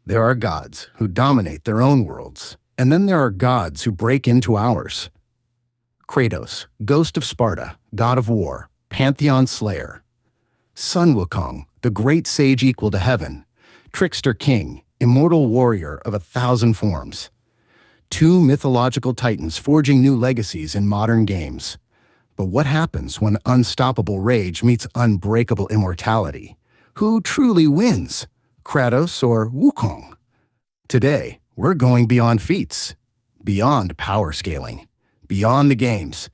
There are gods who dominate their own worlds, and then there are gods who break into ours. Kratos, Ghost of Sparta, god of war, pantheon slayer. Sun Wukong, the great sage equal to heaven, trickster king, immortal warrior of 1,000 forms. Two mythological titans forging new legacies in modern games. But what happens when unstoppable rage meets unbreakable immortality? Who truly wins, Kratos or Wukong? Today, we're going beyond feats, beyond power scaling, beyond the games.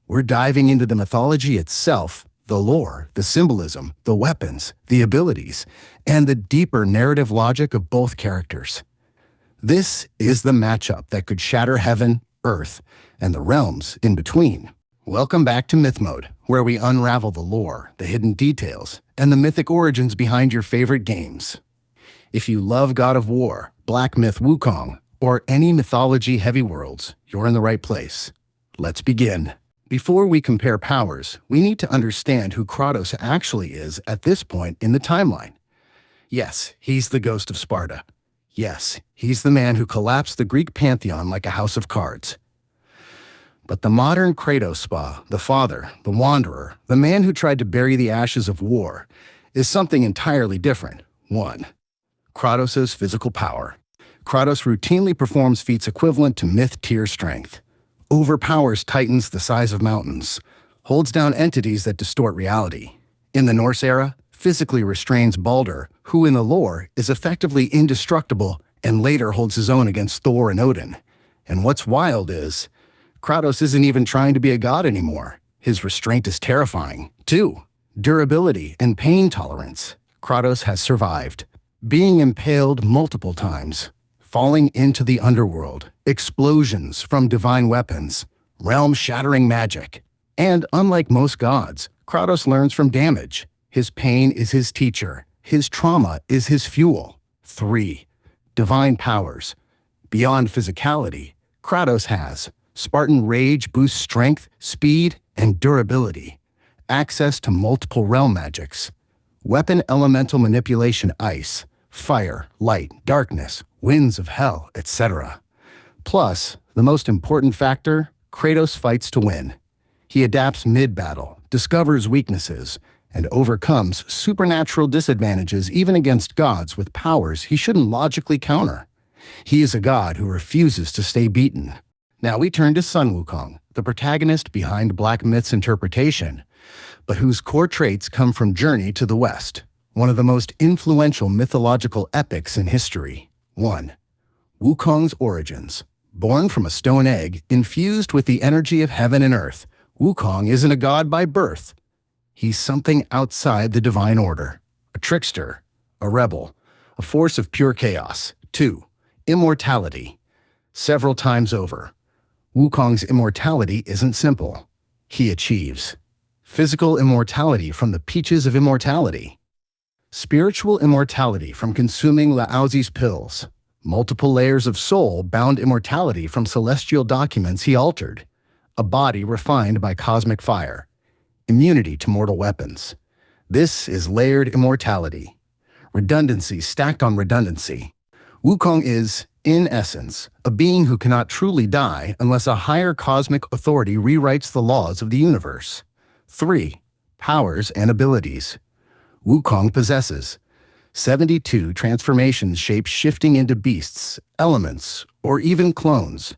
We're diving into the mythology itself, the lore, the symbolism, the weapons, the abilities, and the deeper narrative logic of both characters. This is the matchup that could shatter heaven, earth, and the realms in between. Welcome back to MythMode, where we unravel the lore, the hidden details, and the mythic origins behind your favorite games. If you love God of War, Black Myth Wukong, or any mythology-heavy worlds, you're in the right place. Let's begin. Before we compare powers, we need to understand who Kratos actually is at this point in the timeline. Yes, he's the Ghost of Sparta. Yes, he's the man who collapsed the Greek pantheon like a house of cards. But the modern Kratos, the father, the wanderer, the man who tried to bury the ashes of war, is something entirely different. 1. Kratos' physical power. Kratos routinely performs feats equivalent to myth-tier strength. Overpowers titans the size of mountains, holds down entities that distort reality. In the Norse era, physically restrains Baldur, who in the lore is effectively indestructible and later holds his own against Thor and Odin. And what's wild is, Kratos isn't even trying to be a god anymore. His restraint is terrifying. 2. Durability and pain tolerance. Kratos has survived, being impaled multiple times, falling into the underworld, explosions from divine weapons, realm-shattering magic. And unlike most gods, Kratos learns from damage. His pain is his teacher. His trauma is his fuel. 3. Divine powers. Beyond physicality, Kratos has Spartan Rage boosts strength, speed, and durability. Access to multiple realm magics. Weapon elemental manipulation ice, fire, light, darkness, winds of hell, etc. Plus, the most important factor, Kratos fights to win. He adapts mid-battle, discovers weaknesses, and overcomes supernatural disadvantages even against gods with powers he shouldn't logically counter. He is a god who refuses to stay beaten. Now we turn to Sun Wukong, the protagonist behind Black Myth's interpretation, but whose core traits come from Journey to the West, one of the most influential mythological epics in history. 1. Wukong's origins. Born from a stone egg, infused with the energy of heaven and earth, Wukong isn't a god by birth. He's something outside the divine order, a trickster, a rebel, a force of pure chaos. 2. Immortality. Several times over, Wukong's immortality isn't simple. He achieves physical immortality from the peaches of immortality, spiritual immortality from consuming Laozi's pills, multiple layers of soul-bound immortality from celestial documents he altered, a body refined by cosmic fire, immunity to mortal weapons. This is layered immortality, redundancy stacked on redundancy. Wukong is, in essence, a being who cannot truly die unless a higher cosmic authority rewrites the laws of the universe. 3. Powers and abilities. Wukong possesses 72 transformations, shapes shifting into beasts, elements, or even clones.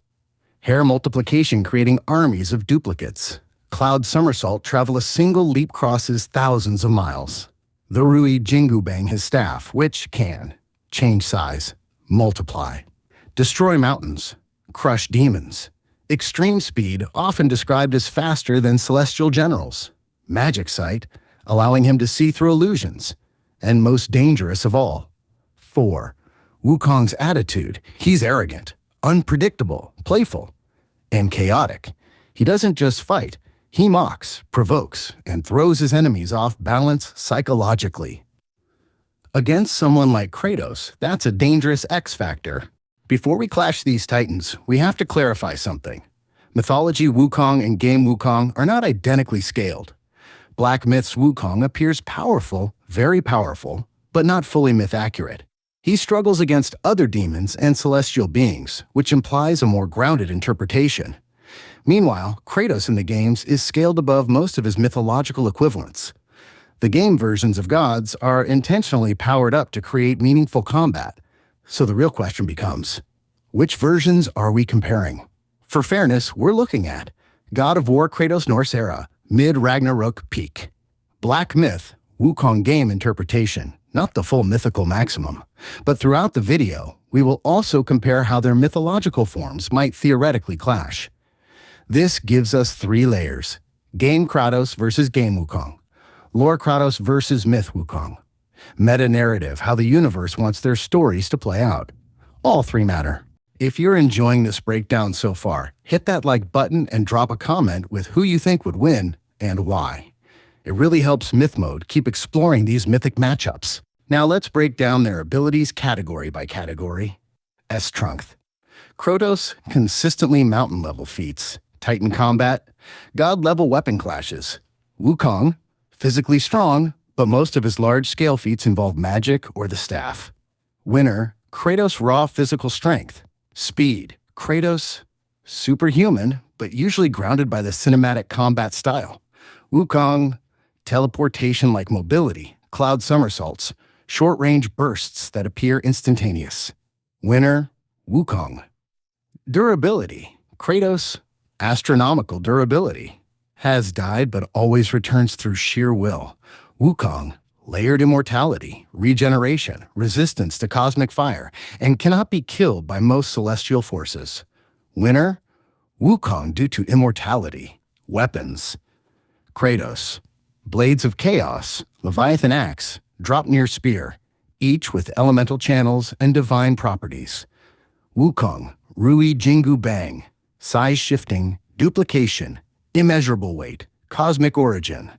Hair multiplication creating armies of duplicates. Cloud-somersault travel a single leap crosses thousands of miles. The Rui Jingu bang his staff, which can change size, multiply, destroy mountains, crush demons. Extreme speed, often described as faster than celestial generals. Magic sight, allowing him to see through illusions. And most dangerous of all. 4. Wukong's attitude. He's arrogant, unpredictable, playful, and chaotic. He doesn't just fight. He mocks, provokes, and throws his enemies off balance psychologically. Against someone like Kratos, that's a dangerous X factor. Before we clash these titans, we have to clarify something. Mythology Wukong and game Wukong are not identically scaled. Black Myth's Wukong appears powerful, very powerful, but not fully myth-accurate. He struggles against other demons and celestial beings, which implies a more grounded interpretation. Meanwhile, Kratos in the games is scaled above most of his mythological equivalents. The game versions of gods are intentionally powered up to create meaningful combat. So the real question becomes, which versions are we comparing? For fairness, we're looking at God of War Kratos Norse era, mid-Ragnarok peak. Black Myth, Wukong game interpretation, not the full mythical maximum. But throughout the video, we will also compare how their mythological forms might theoretically clash. This gives us 3 layers: game Kratos versus game Wukong, lore Kratos versus myth Wukong, meta-narrative, how the universe wants their stories to play out. All 3 matter. If you're enjoying this breakdown so far, hit that like button and drop a comment with who you think would win and why. It really helps MythMode keep exploring these mythic matchups. Now let's break down their abilities category by category. Strength. Kratos, consistently mountain-level feats. Titan combat, god-level weapon clashes. Wukong, physically strong, but most of his large-scale feats involve magic or the staff. Winner, Kratos raw physical strength. Speed, Kratos, superhuman, but usually grounded by the cinematic combat style. Wukong, teleportation-like mobility, cloud-somersaults, short-range bursts that appear instantaneous. Winner, Wukong. Durability, Kratos, astronomical durability. Has died but always returns through sheer will. Wukong, layered immortality, regeneration, resistance to cosmic fire, and cannot be killed by most celestial forces. Winner, Wukong due to immortality. Weapons. Kratos, blades of chaos, Leviathan axe, Dropnir spear, each with elemental channels and divine properties. Wukong, Rui Jingu Bang, size shifting, duplication, immeasurable weight, cosmic origin.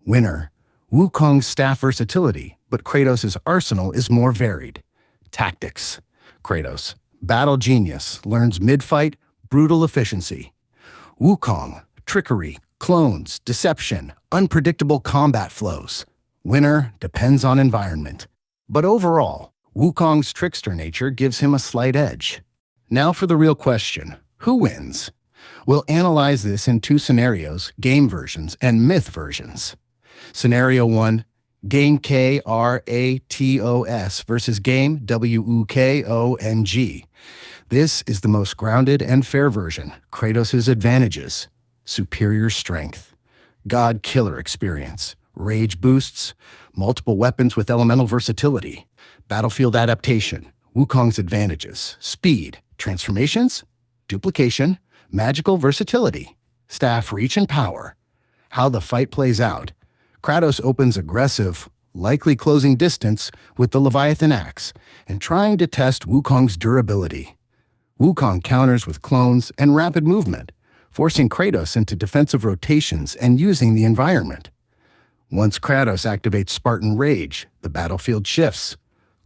Winner, Wukong's staff versatility, but Kratos' arsenal is more varied. Tactics. Kratos, battle genius, learns mid-fight, brutal efficiency. Wukong, trickery, clones, deception, unpredictable combat flows. Winner depends on environment. But overall, Wukong's trickster nature gives him a slight edge. Now for the real question, who wins? We'll analyze this in 2 scenarios, game versions and myth versions. Scenario 1, game Kratos versus game Wukong. This is the most grounded and fair version. Kratos' advantages: superior strength, god killer experience, rage boosts, multiple weapons with elemental versatility, battlefield adaptation. Wukong's advantages: speed, transformations, duplication, magical versatility, staff reach and power. How the fight plays out: Kratos opens aggressive, likely closing distance with the Leviathan axe and trying to test Wukong's durability. Wukong counters with clones and rapid movement, forcing Kratos into defensive rotations and using the environment. Once Kratos activates Spartan Rage, the battlefield shifts.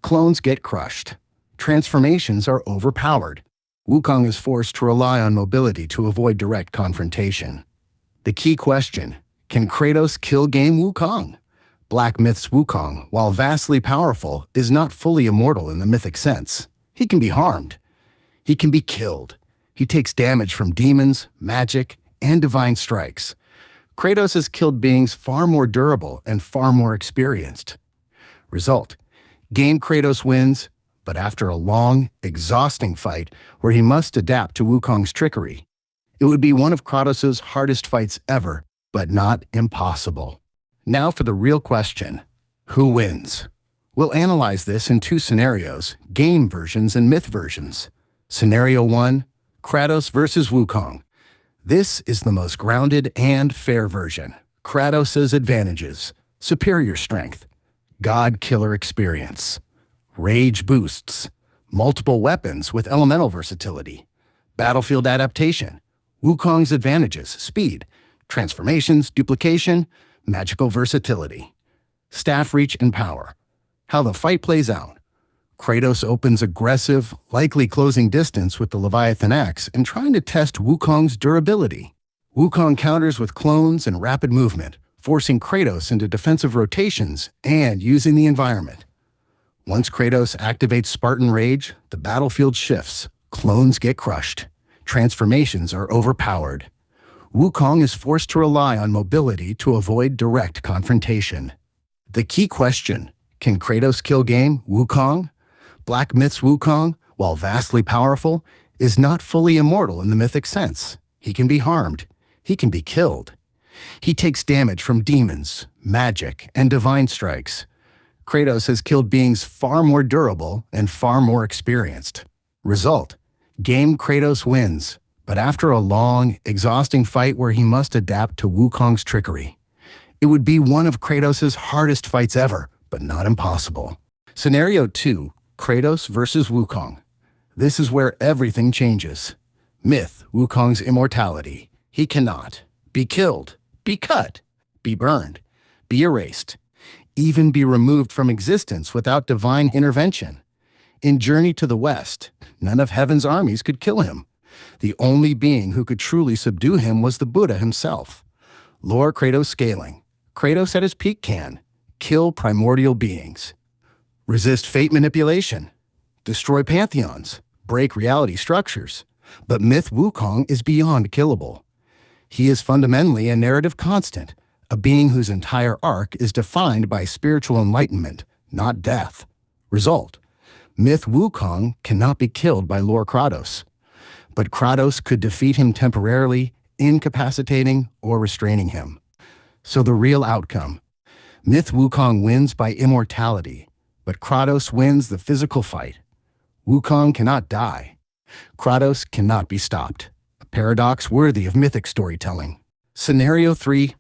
Clones get crushed. Transformations are overpowered. Wukong is forced to rely on mobility to avoid direct confrontation. The key question: can Kratos kill game Wukong? Black Myth's Wukong, while vastly powerful, is not fully immortal in the mythic sense. He can be harmed. He can be killed. He takes damage from demons, magic, and divine strikes. Kratos has killed beings far more durable and far more experienced. Result: game Kratos wins, but after a long, exhausting fight where he must adapt to Wukong's trickery. It would be one of Kratos' hardest fights ever, but not impossible. Now for the real question: who wins? We'll analyze this in 2 scenarios, game versions and myth versions. Scenario 1, Kratos versus Wukong. This is the most grounded and fair version. Kratos' advantages: superior strength, god killer experience, rage boosts, multiple weapons with elemental versatility, battlefield adaptation. Wukong's advantages: speed, transformations, duplication, magical versatility, staff reach and power. How the fight plays out: Kratos opens aggressive, likely closing distance with the Leviathan axe and trying to test Wukong's durability. Wukong counters with clones and rapid movement, forcing Kratos into defensive rotations and using the environment. Once Kratos activates Spartan Rage, the battlefield shifts, clones get crushed, transformations are overpowered. Wukong is forced to rely on mobility to avoid direct confrontation. The key question: can Kratos kill game Wukong? Black Myth's Wukong, while vastly powerful, is not fully immortal in the mythic sense. He can be harmed. He can be killed. He takes damage from demons, magic, and divine strikes. Kratos has killed beings far more durable and far more experienced. Result: game Kratos wins, but after a long, exhausting fight where he must adapt to Wukong's trickery. It would be one of Kratos' hardest fights ever, but not impossible. Scenario 2, Kratos versus Wukong. This is where everything changes. Myth: Wukong's immortality. He cannot be killed, be cut, be burned, be erased, even be removed from existence without divine intervention. In Journey to the West, none of heaven's armies could kill him. The only being who could truly subdue him was the Buddha himself. Lore Kratos scaling. Kratos at his peak can kill primordial beings, resist fate manipulation, destroy pantheons, break reality structures. But Myth Wukong is beyond killable. He is fundamentally a narrative constant, a being whose entire arc is defined by spiritual enlightenment, not death. Result: Myth Wukong cannot be killed by lore Kratos. But Kratos could defeat him temporarily, incapacitating or restraining him. So the real outcome: Myth Wukong wins by immortality, but Kratos wins the physical fight. Wukong cannot die. Kratos cannot be stopped. A paradox worthy of mythic storytelling. Scenario 3,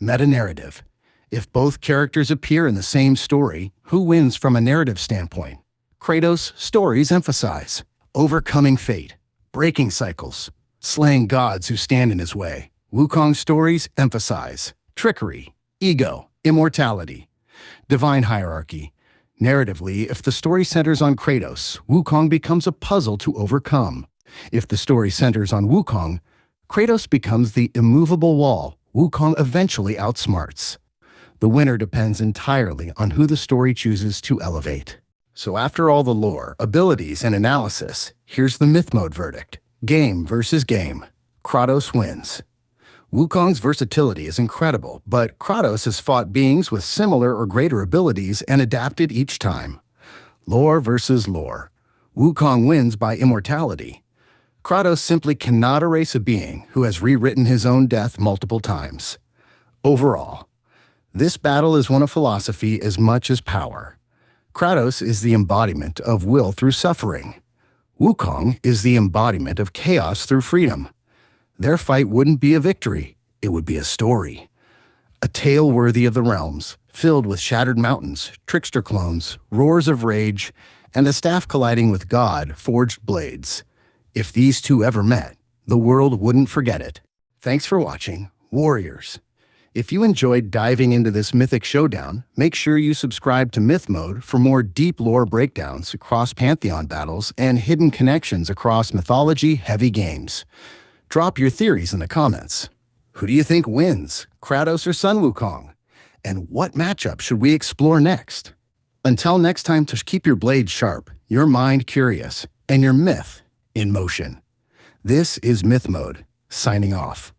meta-narrative. If both characters appear in the same story, who wins from a narrative standpoint? Kratos' stories emphasize overcoming fate, breaking cycles, slaying gods who stand in his way. Wukong's stories emphasize trickery, ego, immortality, divine hierarchy. Narratively, if the story centers on Kratos, Wukong becomes a puzzle to overcome. If the story centers on Wukong, Kratos becomes the immovable wall Wukong eventually outsmarts. The winner depends entirely on who the story chooses to elevate. So after all the lore, abilities, and analysis, here's the MythMode verdict. Game versus game. Kratos wins. Wukong's versatility is incredible, but Kratos has fought beings with similar or greater abilities and adapted each time. Lore versus lore. Wukong wins by immortality. Kratos simply cannot erase a being who has rewritten his own death multiple times. Overall, this battle is one of philosophy as much as power. Kratos is the embodiment of will through suffering. Wukong is the embodiment of chaos through freedom. Their fight wouldn't be a victory, it would be a story. A tale worthy of the realms, filled with shattered mountains, trickster clones, roars of rage, and a staff colliding with God-forged blades. If these two ever met, the world wouldn't forget it. Thanks for watching, Warriors. If you enjoyed diving into this mythic showdown, make sure you subscribe to MythMode for more deep lore breakdowns across Pantheon battles and hidden connections across mythology-heavy games. Drop your theories in the comments. Who do you think wins, Kratos or Sun Wukong? And what matchup should we explore next? Until next time, to keep your blade sharp, your mind curious, and your myth in motion. This is MythMode, signing off.